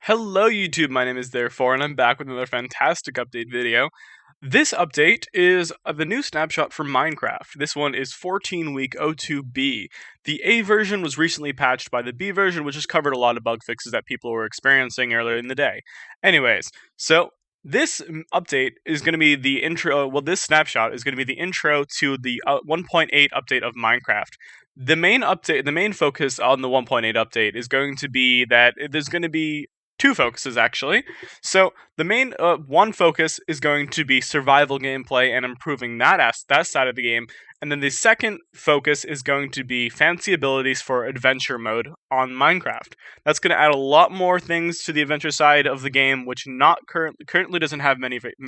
Hello YouTube, my name is ThereFour and I'm back with another fantastic update video. This update is the new snapshot for Minecraft. This one is 14W02B. The A version was recently patched by the B version, which has covered a lot of bug fixes that people were experiencing earlier in the day. Anyways, so this update is going to be the intro, this snapshot is going to be the intro to the 1.8 update of Minecraft. The main focus on the 1.8 update is going to be that there's going to be two focuses actually. So the main one focus is going to be survival gameplay and improving that side of the game, and then the second focus is going to be fancy abilities for adventure mode on Minecraft. That's going to add a lot more things to the adventure side of the game, which not currently doesn't have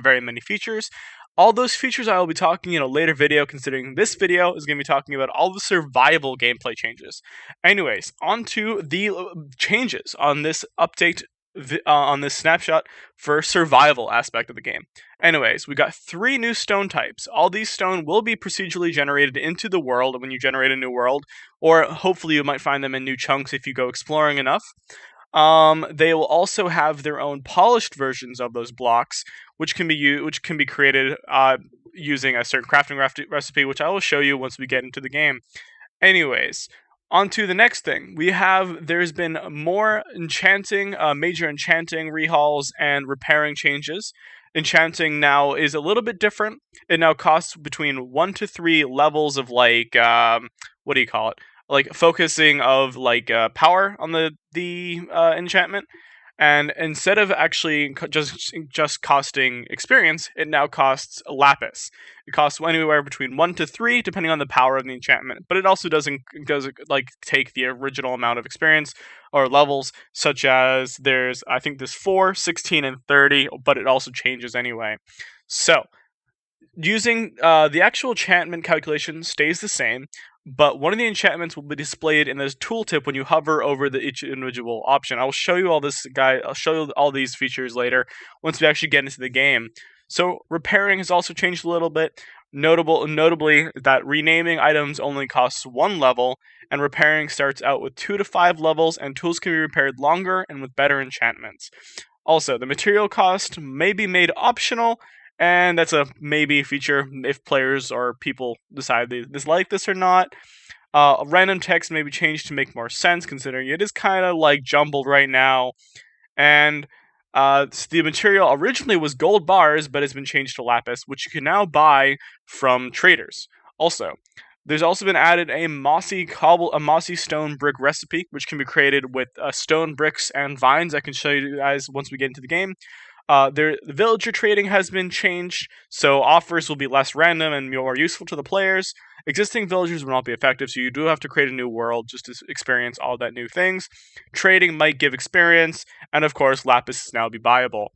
very many features. All those features I will be talking in a later video, considering this video is going to be talking about all the survival gameplay changes. Anyways, on to the changes on this update on this snapshot for survival aspect of the game. Anyways, we got 3 new stone types. All these stone will be procedurally generated into the world when you generate a new world, or hopefully you might find them in new chunks if you go exploring enough. They will also have their own polished versions of those blocks, which can be created using a certain crafting recipe, which I will show you once we get into the game. Anyways, on to the next thing. There's been more major enchanting rehauls and repairing changes. Enchanting now is a little bit different. It now costs between 1 to 3 levels of what do you call it? Like focusing of power on the enchantment. And instead of actually just costing experience, it now costs lapis. It costs anywhere between 1 to 3, depending on the power of the enchantment. But it also doesn't take the original amount of experience or levels, such as there's 4, 16, and 30, but it also changes anyway. So using the actual enchantment calculation stays the same, but one of the enchantments will be displayed in this tooltip when you hover over each individual option. I'll show you I'll show you all these features later once we actually get into the game. So repairing has also changed a little bit. Notably that renaming items only costs 1 level, and repairing starts out with 2 to 5 levels, and tools can be repaired longer and with better enchantments. Also, the material cost may be made optional, and that's a maybe feature if players or people decide they dislike this or not. Random text may be changed to make more sense, considering it is kind of jumbled right now. And the material originally was gold bars, but has been changed to lapis, which you can now buy from traders. Also, there's also been added a mossy stone brick recipe, which can be created with stone bricks and vines. I can show you guys once we get into the game. The villager trading has been changed, so offers will be less random and more useful to the players. Existing villagers will not be effective, so you do have to create a new world just to experience all that new things. Trading might give experience, and of course, lapis now be buyable.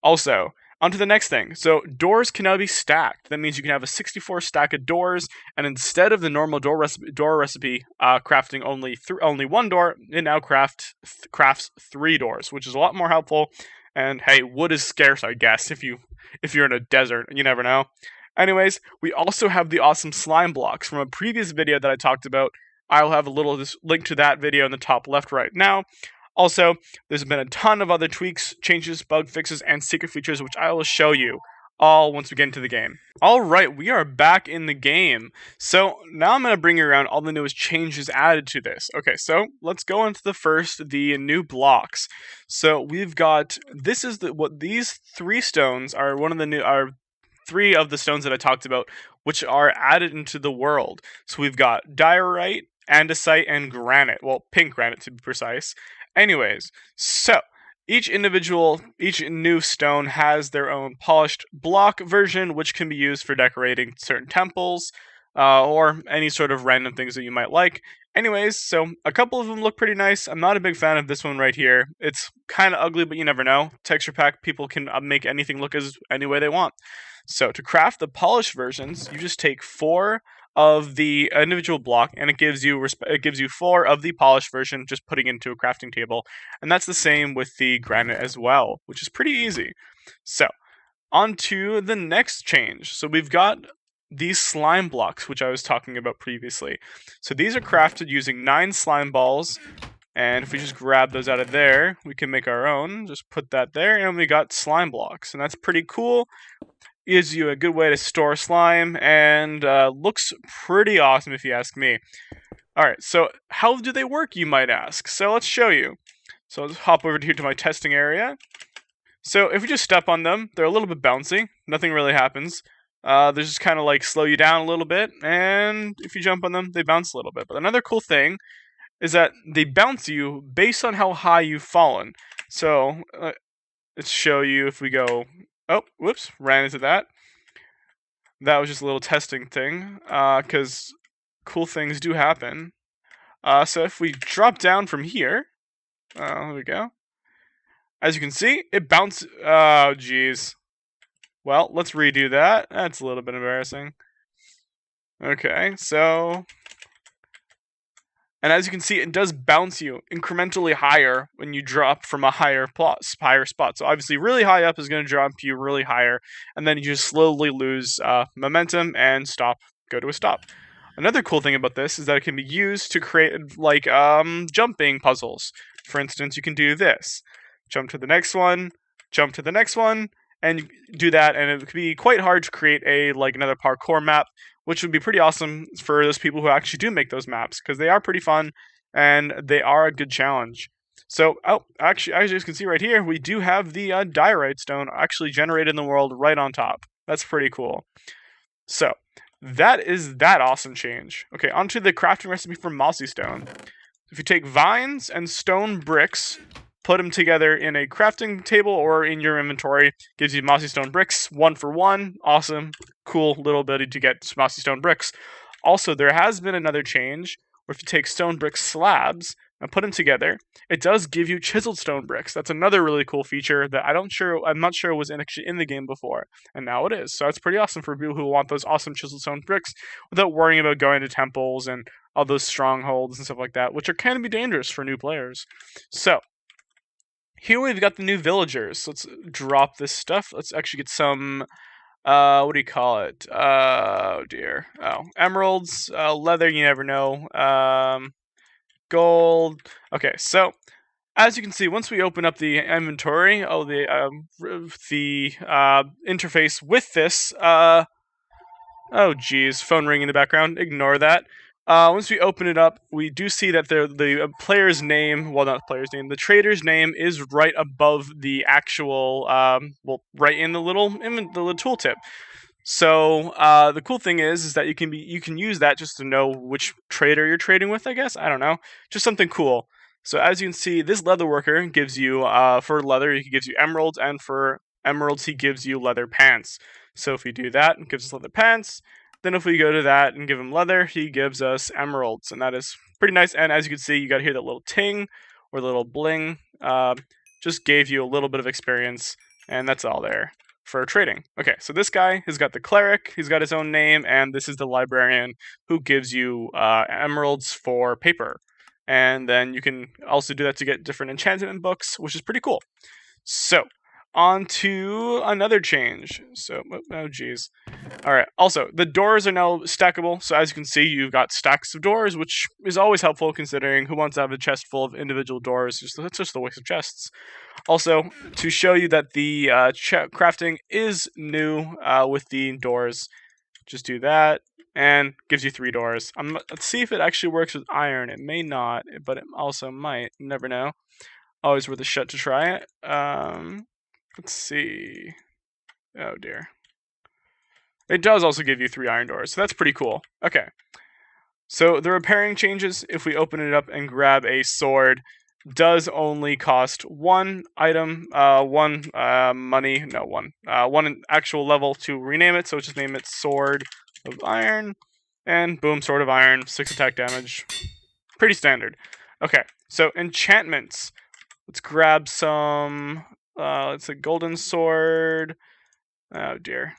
Also, on to the next thing. So doors can now be stacked. That means you can have a 64 stack of doors, and instead of the normal door recipe crafting only 1 door, it now crafts 3 doors, which is a lot more helpful. And hey, wood is scarce, I guess, if you're in a desert. You never know. Anyways, we also have the awesome slime blocks from a previous video that I talked about. I'll have a little link to that video in the top left right now. Also, there's been a ton of other tweaks, changes, bug fixes, and secret features, which I will show you all once we get into the game. Alright, we are back in the game. So now I'm going to bring you around all the newest changes added to this. Okay, so let's go into the new blocks. So we've got, these 3 stones are are 3 of the stones that I talked about, which are added into the world. So we've got diorite, andesite, and granite. Well, pink granite to be precise. Anyways, so each new stone has their own polished block version, which can be used for decorating certain temples, or any sort of random things that you might like. Anyways, so a couple of them look pretty nice. I'm not a big fan of this one right here. It's kind of ugly, but you never know. Texture pack, people can make anything look any way they want. So to craft the polished versions, you just take 4 of the individual block, and it gives you 4 of the polished version, just putting into a crafting table. And that's the same with the granite as well, which is pretty easy. So on to the next change. So we've got these slime blocks, which I was talking about previously. So these are crafted using 9 slime balls And if we just grab those out of there, we can make our own. Just put that there, and we got slime blocks. And that's pretty cool. Gives you a good way to store slime, and looks pretty awesome if you ask me. Alright, so how do they work, you might ask? So let's show you. So let's hop over here to my testing area. So if we just step on them, they're a little bit bouncy. Nothing really happens. They just kind of like slow you down a little bit, and if you jump on them, they bounce a little bit. But another cool thing is that they bounce you based on how high you've fallen. So let's show you if we go... Oh, whoops, ran into that. That was just a little testing thing, because cool things do happen. So if we drop down from here, there we go. As you can see, it bounces. Oh, jeez. Well, let's redo that. That's a little bit embarrassing. Okay, so... And as you can see, it does bounce you incrementally higher when you drop from a higher spot. So obviously, really high up is going to drop you really higher, and then you just slowly lose momentum and go to a stop. Another cool thing about this is that it can be used to create like jumping puzzles. For instance, you can do this: jump to the next one, jump to the next one, and do that. And it could be quite hard to create another parkour map, which would be pretty awesome for those people who actually do make those maps, because they are pretty fun and they are a good challenge. So, actually, as you can see right here, we do have the diorite stone actually generated in the world right on top. That's pretty cool. So, that is that awesome change. Okay, onto the crafting recipe for mossy stone. If you take vines and stone bricks, put them together in a crafting table or in your inventory, gives you mossy stone bricks, 1 for 1. Awesome, cool little ability to get mossy stone bricks. Also, there has been another change where if you take stone brick slabs and put them together, it does give you chiseled stone bricks. That's another really cool feature that I'm not sure was actually in the game before, and now it is. So it's pretty awesome for people who want those awesome chiseled stone bricks without worrying about going to temples and all those strongholds and stuff like that, which can be dangerous for new players. So here we've got the new villagers. Let's drop this stuff. Let's actually get some, what do you call it? Oh dear. Oh, emeralds, leather, you never know. Gold. Okay, so as you can see, once we open up the inventory, the interface with this, oh geez, phone ringing in the background, ignore that. Once we open it up, we do see that the player's name, well, not the player's name, the trader's name is right above the actual, right in the little tooltip. So the cool thing is that you can use that just to know which trader you're trading with, I guess. I don't know, just something cool. So as you can see, this leather worker gives you, for leather, he gives you emeralds, and for emeralds, he gives you leather pants. So if we do that, it gives us leather pants. Then if we go to that and give him leather, he gives us emeralds, and that is pretty nice. And as you can see, you got here that little ting or little bling. Just gave you a little bit of experience, and that's all there for trading. Okay, so this guy has got the cleric, he's got his own name, and this is the librarian who gives you emeralds for paper. And then you can also do that to get different enchantment books, which is pretty cool. So, on to another change. So, oh geez. Alright, also, the doors are now stackable, so as you can see, you've got stacks of doors, which is always helpful considering who wants to have a chest full of individual doors. It's just a waste of chests. Also, to show you that the crafting is new with the doors, just do that, and gives you 3 doors. Let's see if it actually works with iron. It may not, but it also might. You never know. Always worth a shot to try it. Let's see. Oh dear. It does also give you 3 iron doors, so that's pretty cool. Okay. So the repairing changes, if we open it up and grab a sword, does only cost 1 item, 1 money, no, 1 actual level to rename it, so just name it Sword of Iron, and boom, Sword of Iron, 6 attack damage. Pretty standard. Okay, so enchantments. Let's grab some, let's say golden sword. Oh dear.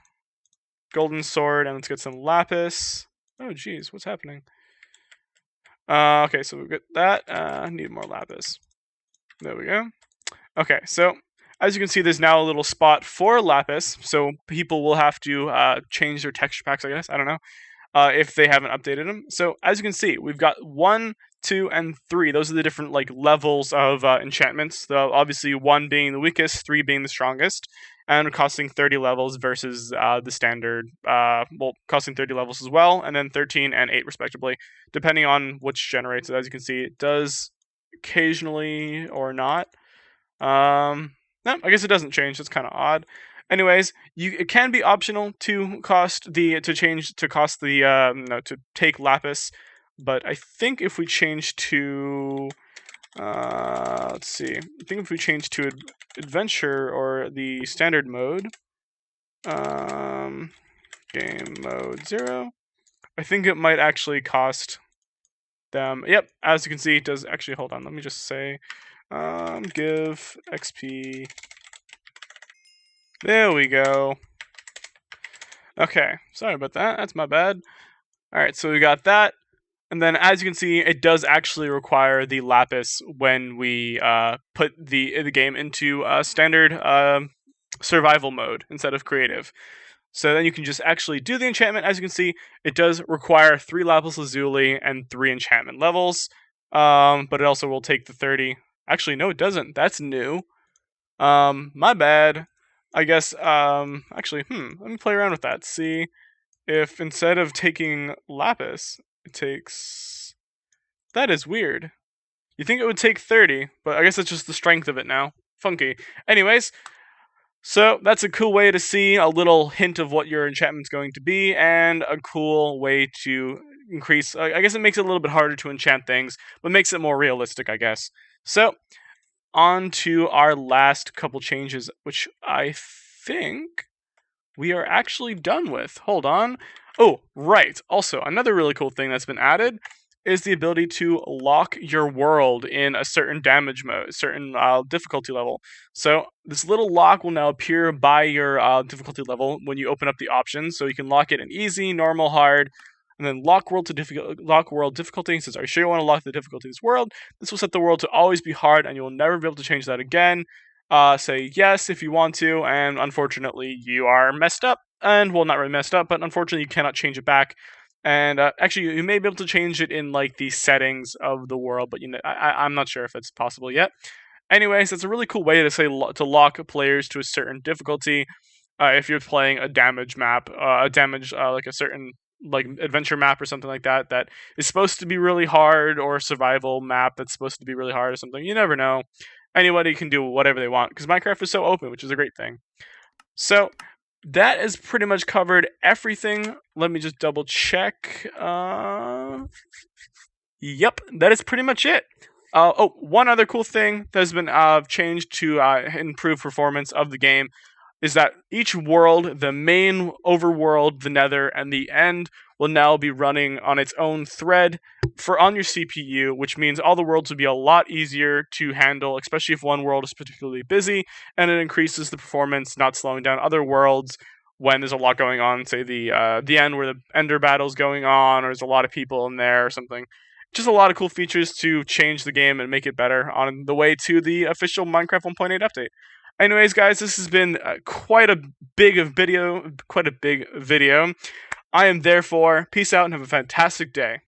Golden sword, and let's get some lapis. Oh geez, what's happening? Okay, so we've got that. Need more lapis. There we go. Okay, so as you can see, there's now a little spot for lapis, so people will have to change their texture packs, I guess. I don't know. if they haven't updated them. So as you can see, we've got 1, 2, and 3. Those are the different like levels of enchantments. Obviously 1 being the weakest, 3 being the strongest, and costing 30 levels versus the standard, costing 30 levels as well, and then 13 and 8 respectively, depending on which generates it. As you can see, it does occasionally or not. No, I guess it doesn't change. That's kind of odd. Anyways, it can be optional to take lapis, but I think if we change to let's see, I think if we change to adventure or the standard mode, game mode 0, I think it might actually cost them. Yep, as you can see, it does actually. Hold on, let me just say, give XP. There we go. Okay, sorry about that. That's my bad. All right, so we got that. And then, as you can see, it does actually require the lapis when we put the game into standard survival mode instead of creative. So then you can just actually do the enchantment. As you can see, it does require 3 lapis lazuli and 3 enchantment levels, but it also will take the 30. Actually, no, it doesn't. That's new. My bad. I guess, actually, let me play around with that. See if instead of taking lapis, it takes... That is weird. You think it would take 30, but I guess it's just the strength of it now. Funky. Anyways, so that's a cool way to see a little hint of what your enchantment's going to be, and a cool way to increase... I guess it makes it a little bit harder to enchant things, but makes it more realistic, I guess. So, on to our last couple changes, which I think we are actually done with. Hold on. Oh, right. Also, another really cool thing that's been added is the ability to lock your world in a certain damage mode, certain difficulty level. So this little lock will now appear by your difficulty level when you open up the options. So you can lock it in easy, normal, hard, and then lock world difficulty. It says, are you sure you want to lock the difficulty of this world? This will set the world to always be hard, and you will never be able to change that again. Say yes if you want to, and unfortunately you are messed up. And, well, not really messed up, but unfortunately you cannot change it back. And actually, you may be able to change it in like the settings of the world, but I'm not sure if it's possible yet. Anyways, it's a really cool way to say to lock players to a certain difficulty. If you're playing a damage map, like a certain like adventure map or something like that, that is supposed to be really hard, or a survival map that's supposed to be really hard or something. You never know. Anybody can do whatever they want because Minecraft is so open, which is a great thing. So that has pretty much covered everything. Let me just double check. Yep, that is pretty much it. Oh, one other cool thing that has been changed to improve performance of the game is that each world, the main overworld, the nether, and the end, will now be running on its own thread on your CPU, which means all the worlds will be a lot easier to handle, especially if one world is particularly busy, and it increases the performance, not slowing down other worlds when there's a lot going on, say the end where the ender battle's going on, or there's a lot of people in there or something. Just a lot of cool features to change the game and make it better on the way to the official Minecraft 1.8 update. Anyways, guys, this has been quite a big video. I am ThereFour. Peace out and have a fantastic day.